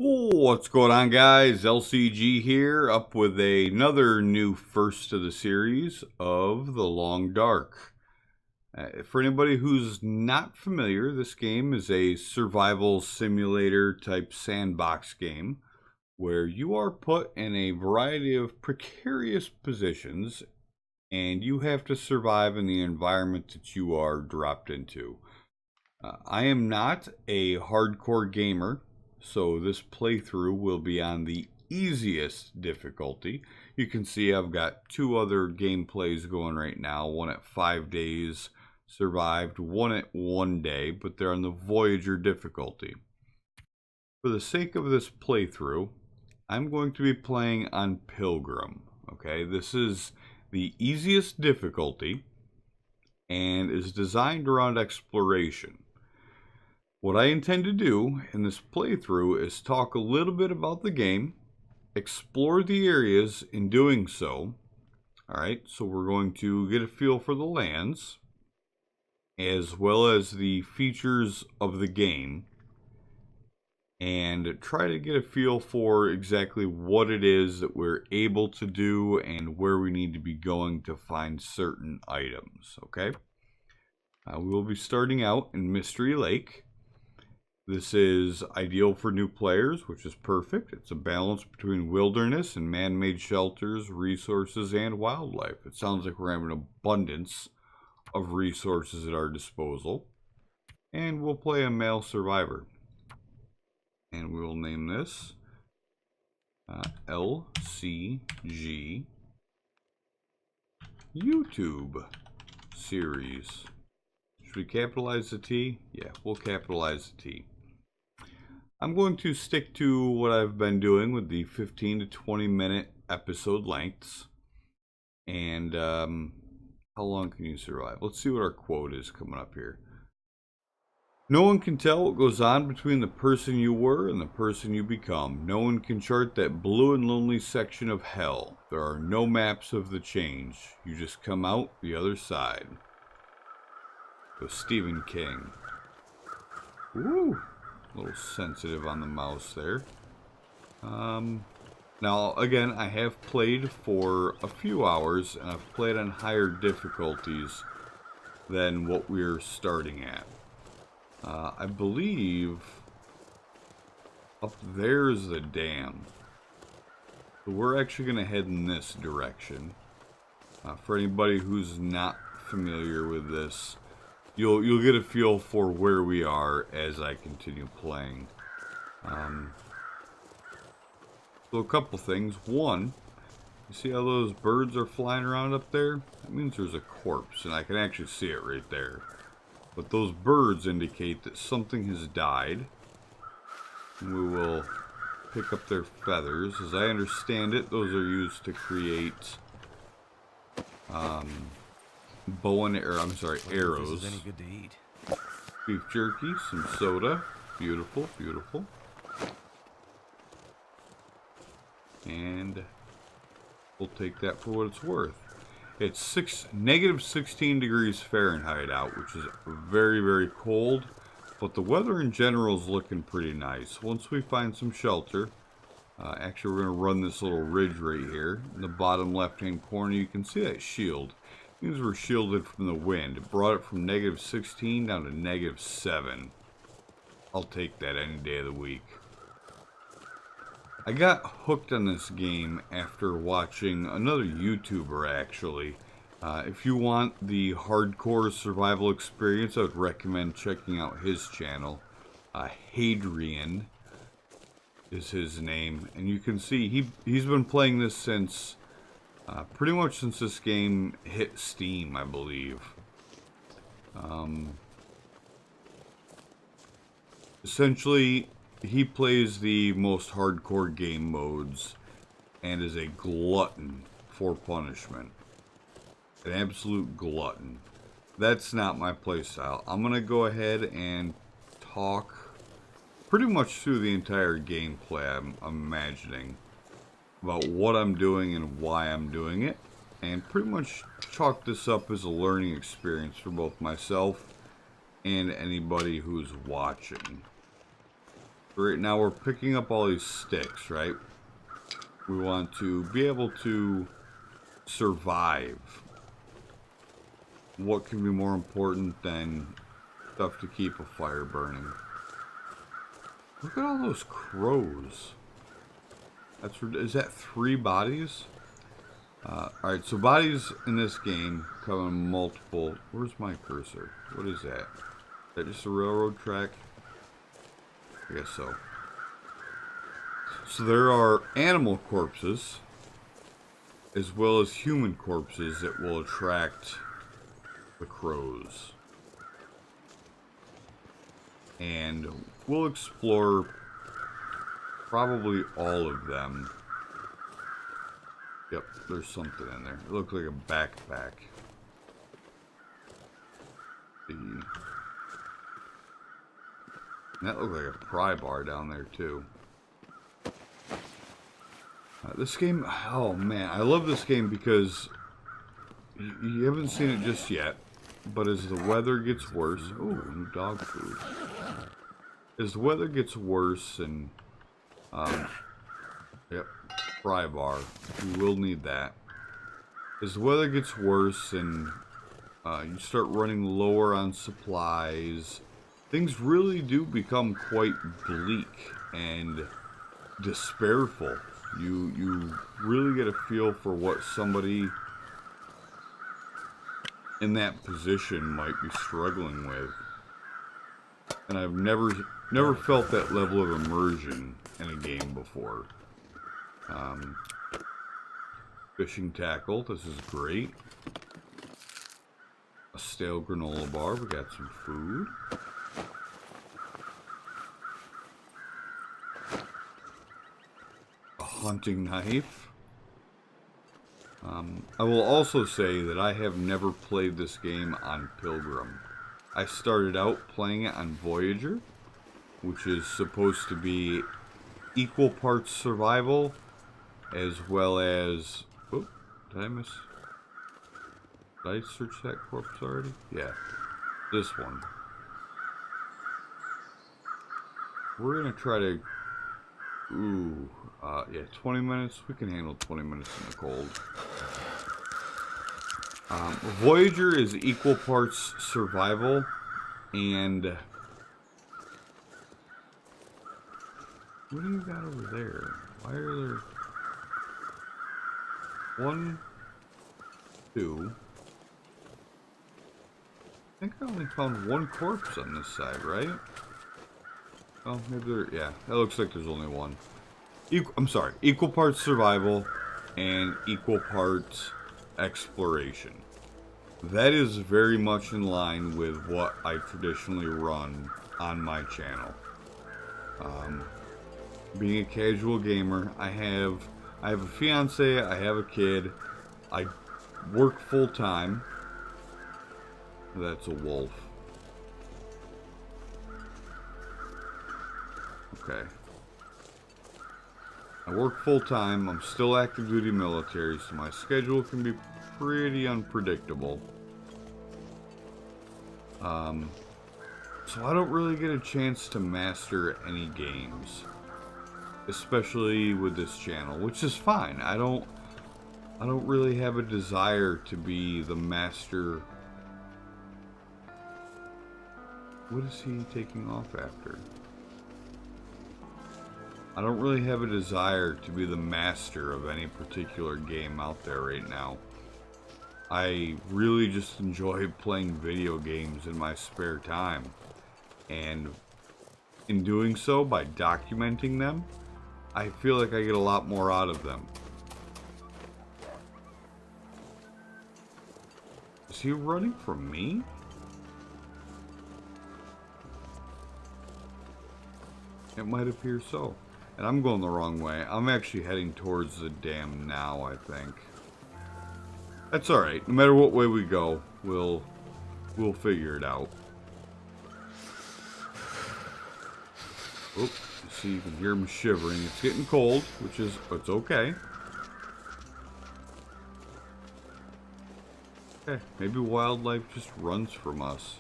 What's going on, guys? LCG here, up with another new first of the series of The Long Dark. For anybody who's not familiar, this game is a survival simulator type sandbox game where you are put in a variety of precarious positions and you have to survive in the environment that you are dropped into. I am not a hardcore gamer, so this playthrough will be on the easiest difficulty. You can see I've got two other gameplays going right now, one at 5 days survived, one at 1 day, but they're on the Voyager difficulty. For the sake of this playthrough, I'm going to be playing on Pilgrim. Okay, this is the easiest difficulty and is designed around exploration. What I intend to do in this playthrough is talk a little bit about the game, explore the areas in doing so. Alright, so we're going to get a feel for the lands, as well as the features of the game, and try to get a feel for exactly what it is that we're able to do and where we need to be going to find certain items, okay? We will be starting out in Mystery Lake. This is ideal for new players, which is perfect. It's a balance between wilderness and man-made shelters, resources, and wildlife. It sounds like we're having an abundance of resources at our disposal. And we'll play a male survivor. And we will name this LCG YouTube series. Should we capitalize the T? Yeah, we'll capitalize the T. I'm going to stick to what I've been doing with the 15 to 20 minute episode lengths. And how long can you survive? Let's see what our quote is coming up here. No one can tell what goes on between the person you were and the person you become. No one can chart that blue and lonely section of hell. There are no maps of the change. You just come out the other side. With Stephen King. Woo! A little sensitive on the mouse there. Now, again, I have played for a few hours, and I've played on higher difficulties than what we're starting at. I believe up there is the dam. So we're actually going to head in this direction. For anybody who's not familiar with this, You'll get a feel for where we are as I continue playing. So a couple things. One, you see how those birds are flying around up there? That means there's a corpse, and I can actually see it right there. But those birds indicate that something has died. And we will pick up their feathers. As I understand it, those are used to create bow and arrow, arrows. Any good to eat. Beef jerky, some soda. Beautiful, beautiful. And we'll take that for what it's worth. It's negative 16 degrees Fahrenheit out, which is very, very cold. But the weather in general is looking pretty nice. Once we find some shelter, actually we're going to run this little ridge right here. In the bottom left-hand corner, you can see that shield. These were shielded from the wind. It brought it from negative 16 down to negative 7. I'll take that any day of the week. I got hooked on this game after watching another YouTuber, actually. If you want the hardcore survival experience, I would recommend checking out his channel. Hadrian is his name. And you can see he's been playing this since... pretty much since this game hit Steam, I believe. Essentially, he plays the most hardcore game modes and is a glutton for punishment. An absolute glutton. That's not my playstyle. I'm going to go ahead and talk pretty much through the entire gameplay, I'm imagining, about what I'm doing and why I'm doing it, and pretty much chalk this up as a learning experience for both myself and anybody who's watching. Right now we're picking up all these sticks, right? We want to be able to survive. What can be more important than stuff to keep a fire burning? Look at all those crows. Is that 3 bodies? Alright, so bodies in this game come in multiple... Where's my cursor? What is that? Is that just a railroad track? I guess so. So there are animal corpses, as well as human corpses that will attract the crows. And we'll explore probably all of them. Yep, there's something in there. It looks like a backpack. And that looked like a pry bar down there too. This game, oh man, I love this game because you haven't seen it just yet, but as the weather gets worse, ooh, new dog food. As the weather gets worse and, yep, pry bar, you will need that. As the weather gets worse and you start running lower on supplies, things really do become quite bleak and despairful. You really get a feel for what somebody in that position might be struggling with. And I've never felt that level of immersion in a game before. Fishing tackle, this is great. A stale granola bar, we got some food. A hunting knife. I will also say that I have never played this game on Pilgrim. I started out playing it on Voyager, which is supposed to be equal parts survival as well as... Oh, did I miss... Did I search that corpse already? Yeah, this one. We're gonna try to... Ooh, yeah, 20 minutes. We can handle 20 minutes in the cold. Voyager is equal parts survival and... What do you got over there? Why are there... 1, 2... I think I only found 1 corpse on this side, right? Oh, maybe there... Yeah, that looks like there's only 1. I'm sorry, equal parts survival and equal parts exploration. That is very much in line with what I traditionally run on my channel. Being a casual gamer, I have a fiance, I have a kid, I work full time. That's a wolf. Okay. I work full time, I'm still active duty military, so my schedule can be pretty unpredictable. So I don't really get a chance to master any games. Especially with this channel, which is fine. I don't really have a desire to be the master. What is he taking off after? I don't really have a desire to be the master of any particular game out there right now. I really just enjoy playing video games in my spare time. And in doing so, by documenting them, I feel like I get a lot more out of them. Is he running from me? It might appear so. And I'm going the wrong way. I'm actually heading towards the dam now, I think. That's alright. No matter what way we go, we'll figure it out. Oop. See, you can hear him shivering. It's getting cold, it's okay. Okay, maybe wildlife just runs from us.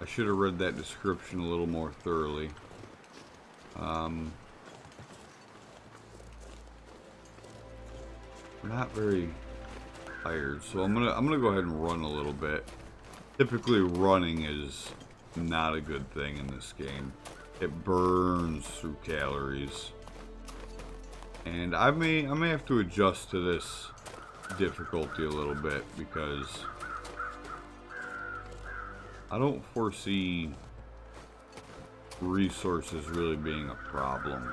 I should have read that description a little more thoroughly. We're not very tired, so I'm gonna go ahead and run a little bit. Typically, running is not a good thing in this game. It burns through calories, and I may have to adjust to this difficulty a little bit because I don't foresee resources really being a problem.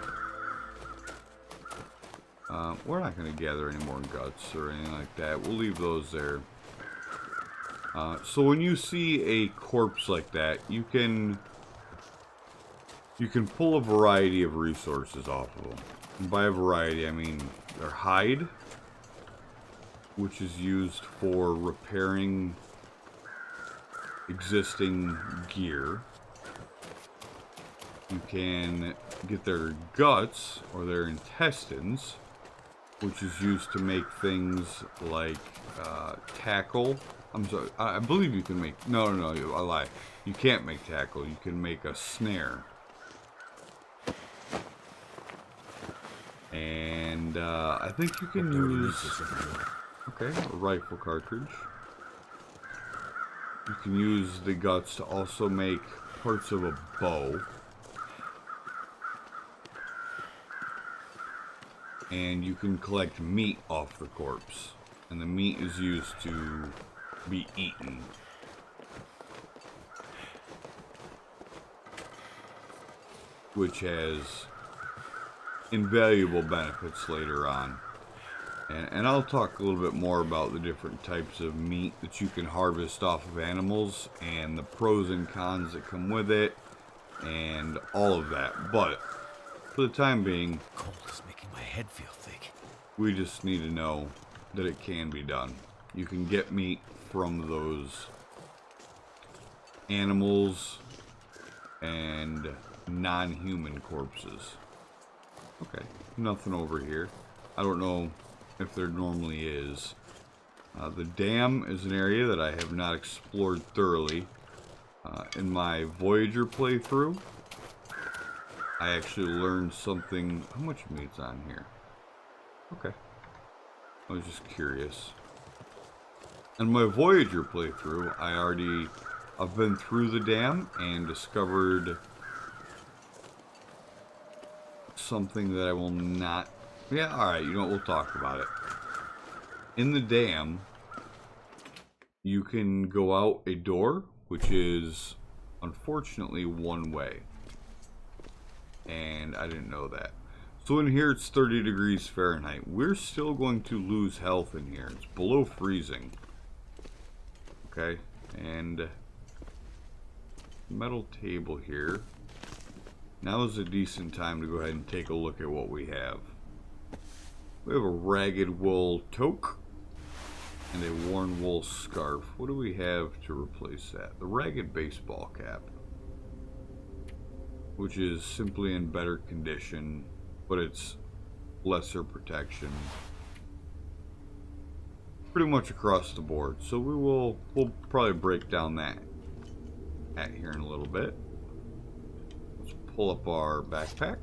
We're not going to gather any more guts or anything like that. We'll leave those there. So when you see a corpse like that, you can pull a variety of resources off of them. And by a variety, I mean their hide, which is used for repairing existing gear. You can get their guts or their intestines, which is used to make things like tackle. I'm sorry, I believe you can make... No, I lie. You can't make tackle. You can make a snare. And I think you can use... Okay, a rifle cartridge. You can use the guts to also make parts of a bow. And you can collect meat off the corpse, and the meat is used to be eaten. Which has invaluable benefits later on. And I'll talk a little bit more about the different types of meat that you can harvest off of animals and the pros and cons that come with it and all of that. But for the time being, cold is making my head feel thick. We just need to know that it can be done. You can get meat from those animals and non-human corpses. Okay, nothing over here. I don't know if there normally is. The dam is an area that I have not explored thoroughly. In my Voyager playthrough, I actually learned something. How much meat's on here? Okay. I was just curious. In my Voyager playthrough, I've been through the dam and discovered something that I will not... Yeah, alright, you know what, we'll talk about it. In the dam, you can go out a door, which is unfortunately one way. And I didn't know that. So in here it's 30 degrees Fahrenheit. We're still going to lose health in here. It's below freezing. Okay, and metal table here. Now is a decent time to go ahead and take a look at what we have. We have a ragged wool toque and a worn wool scarf. What do we have to replace that? The ragged baseball cap, which is simply in better condition, but it's lesser protection pretty much across the board. So we'll probably break down that at here in a little bit. Let's pull up our backpack.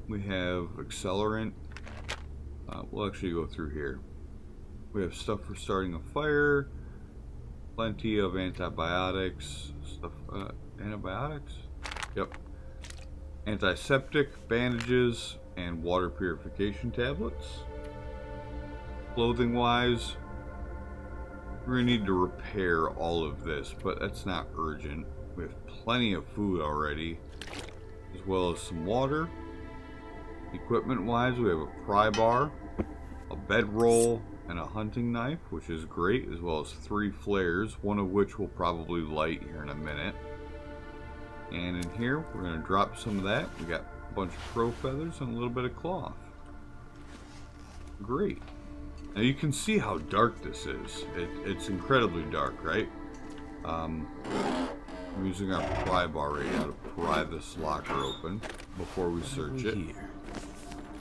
We have accelerant. We'll actually go through here. We have stuff for starting a fire, plenty of antibiotics, stuff, antibiotics? Yep. Antiseptic, bandages, and water purification tablets. Clothing wise, we're gonna need to repair all of this, but that's not urgent. We have plenty of food already, as well as some water. Equipment wise, we have a pry bar, a bedroll, and a hunting knife, which is great, as well as 3 flares, one of which we'll probably light here in a minute. And in here, we're going to drop some of that. We got a bunch of crow feathers and a little bit of cloth. Great. Now you can see how dark this is. It's incredibly dark, right? I'm using our pry bar right now to pry this locker open before we search it.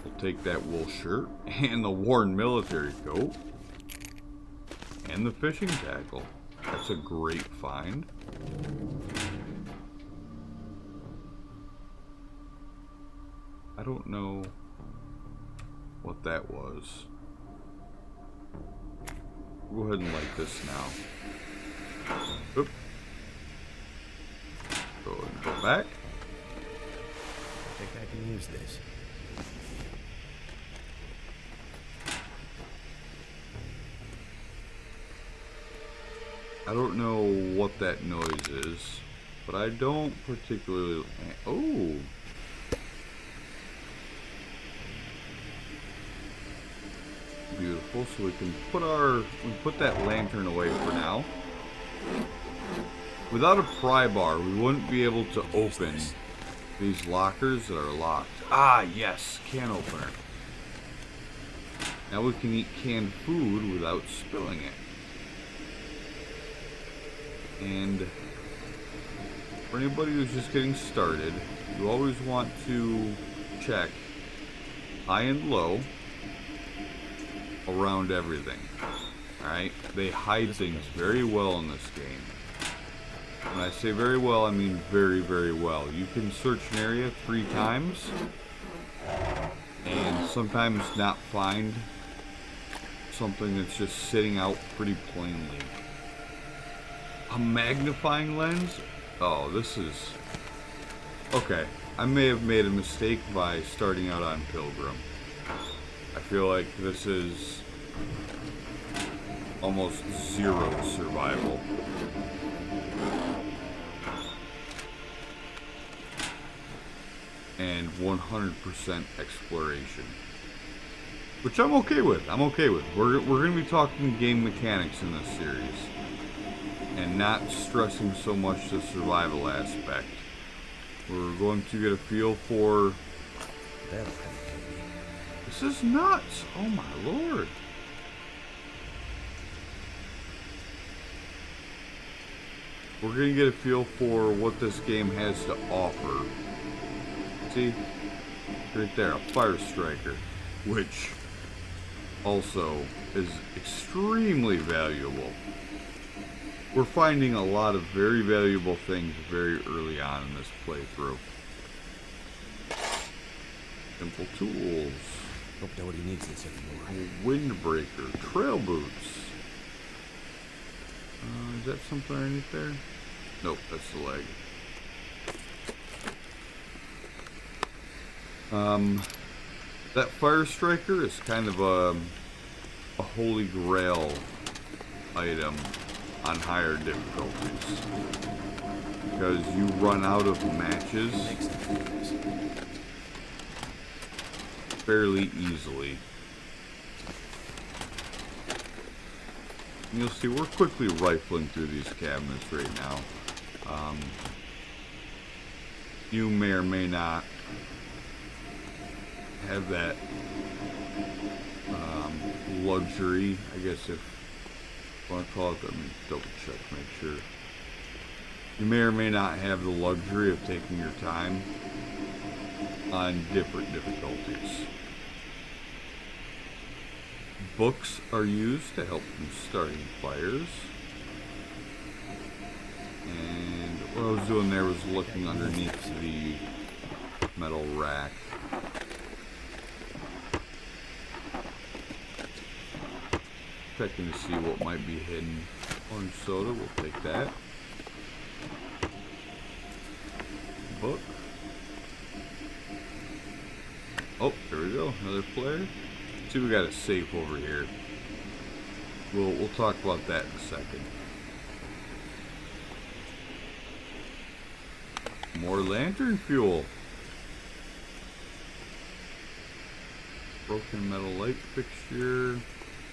We'll take that wool shirt and the worn military coat and the fishing tackle. That's a great find. don't know what that was. Go ahead and light this now. Oop. Go ahead and go back. I think I can use this. I don't know what that noise is, but I don't particularly... Oh! Beautiful, so we can put that lantern away for now. Without a pry bar, we wouldn't be able to open these lockers that are locked. Ah, yes, can opener. Now we can eat canned food without spilling it. And for anybody who's just getting started, you always want to check high and low around everything. Alright? They hide things very well in this game. When I say very well, I mean very, very well. You can search an area 3 times and sometimes not find something that's just sitting out pretty plainly. A magnifying lens? Oh, this is... Okay, I may have made a mistake by starting out on Pilgrim. I feel like this is almost 0 survival. And 100% exploration. Which I'm okay with. I'm okay with. We're going to be talking game mechanics in this series. And not stressing so much the survival aspect. We're going to get a feel for... This is nuts! Oh my lord! We're going to get a feel for what this game has to offer. See? Right there, a fire striker. Which also is extremely valuable. We're finding a lot of very valuable things very early on in this playthrough. Simple tools. Hope nobody needs this anymore. A windbreaker. Trail boots. Is that something underneath there? Nope, that's the leg. That fire striker is kind of a holy grail item on higher difficulties, because you run out of matches fairly easily. And you'll see we're quickly rifling through these cabinets right now. You may or may not have that luxury, I guess, if you want to call it. Let me double check, make sure. You may or may not have the luxury of taking your time on different difficulties. Books are used to help in starting fires. And what I was doing there was looking underneath the metal rack. Checking to see what might be hidden. Orange soda, we'll take that. Book. Oh, there we go, another player. See, we got a safe over here. We'll talk about that in a second. More lantern fuel. Broken metal light fixture.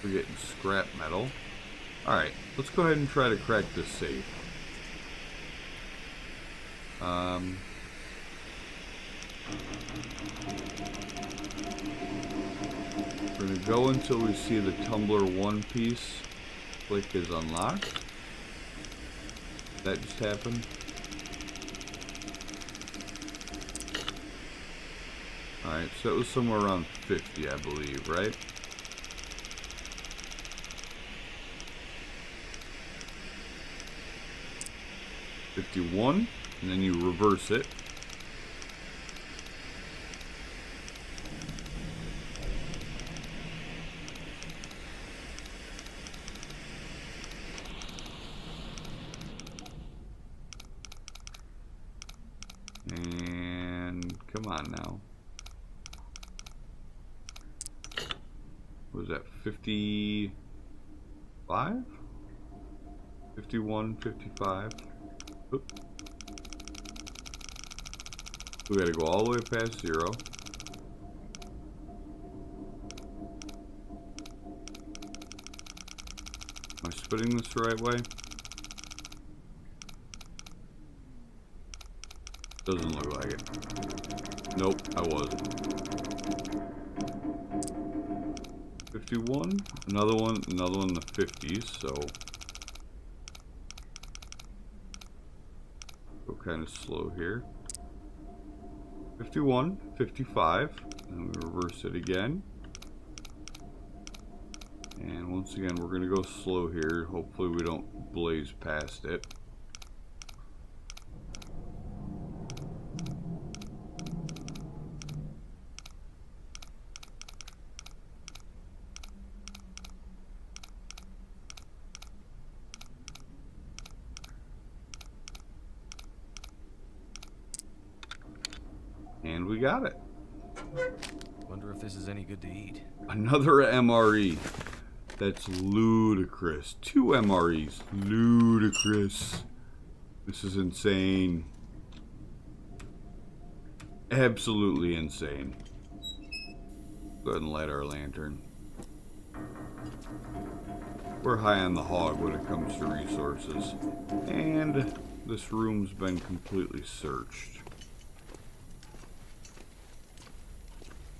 We're getting scrap metal. Alright, let's go ahead and try to crack this safe. We're going to go until we see the tumbler 1 piece click is unlocked. That just happened. Alright, so it was somewhere around 50, I believe, right? $51, and then you reverse it. Come on now. What was that? 55? 51, 55. Oop. We gotta go all the way past 0. Am I spinning this the right way? Doesn't look like it. Nope, I wasn't. 51, another one in the 50s, so go kind of slow here. 51, 55, and we reverse it again. And once again, we're going to go slow here. Hopefully we don't blaze past it. And we got it. Wonder if this is any good to eat. Another MRE. That's ludicrous. 2 MREs. Ludicrous. This is insane. Absolutely insane. Go ahead and light our lantern. We're high on the hog when it comes to resources. And this room's been completely searched.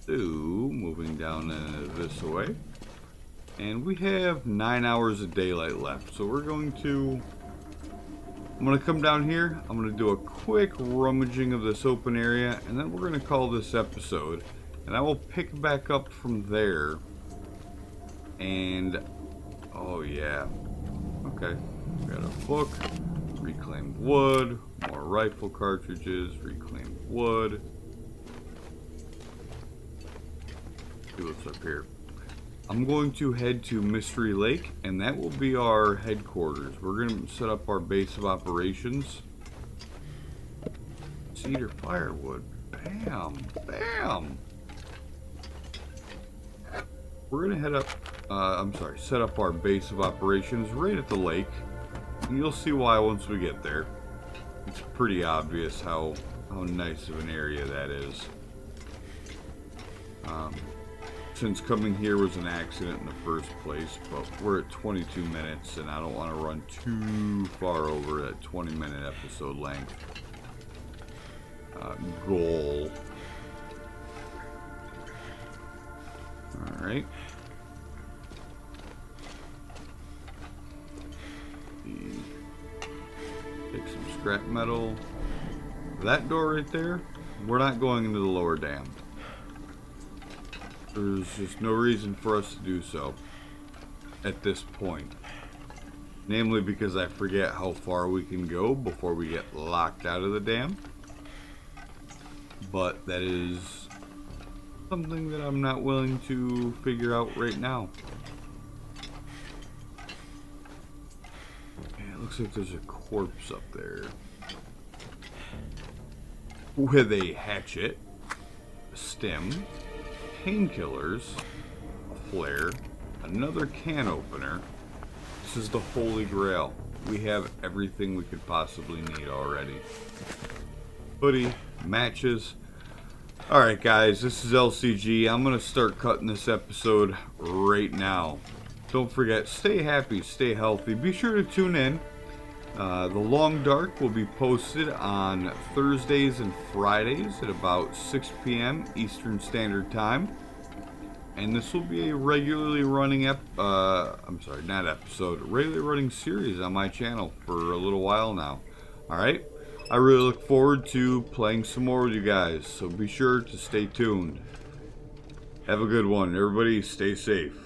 So, moving down this way. And we have 9 hours of daylight left. So I'm going to come down here. I'm going to do a quick rummaging of this open area. And then we're going to call this episode. And I will pick back up from there. And, oh yeah. Okay. We got a book. Reclaimed wood. More rifle cartridges. Reclaimed wood. See what's up here. I'm going to head to Mystery Lake, and that will be our headquarters. We're going to set up our base of operations. Cedar firewood. Bam! Bam! We're going to head up, set up our base of operations right at the lake. And you'll see why once we get there. It's pretty obvious how nice of an area that is. Since coming here was an accident in the first place, but we're at 22 minutes and I don't want to run too far over that 20-minute episode length goal. Alright. Take some scrap metal. That door right there, we're not going into the lower dam. There's just no reason for us to do so at this point. Namely because I forget how far we can go before we get locked out of the dam. But that is something that I'm not willing to figure out right now. Yeah, it looks like there's a corpse up there. With a hatchet, a stem, painkillers, a flare, another can opener. This is the Holy Grail. We have everything we could possibly need already. Hoodie, matches. Alright guys, this is LCG. I'm going to start cutting this episode right now. Don't forget, stay happy, stay healthy. Be sure to tune in. The Long Dark will be posted on Thursdays and Fridays at about 6 p.m. Eastern Standard Time. And this will be a regularly running regularly running series on my channel for a little while now. Alright? I really look forward to playing some more with you guys, so be sure to stay tuned. Have a good one. Everybody stay safe.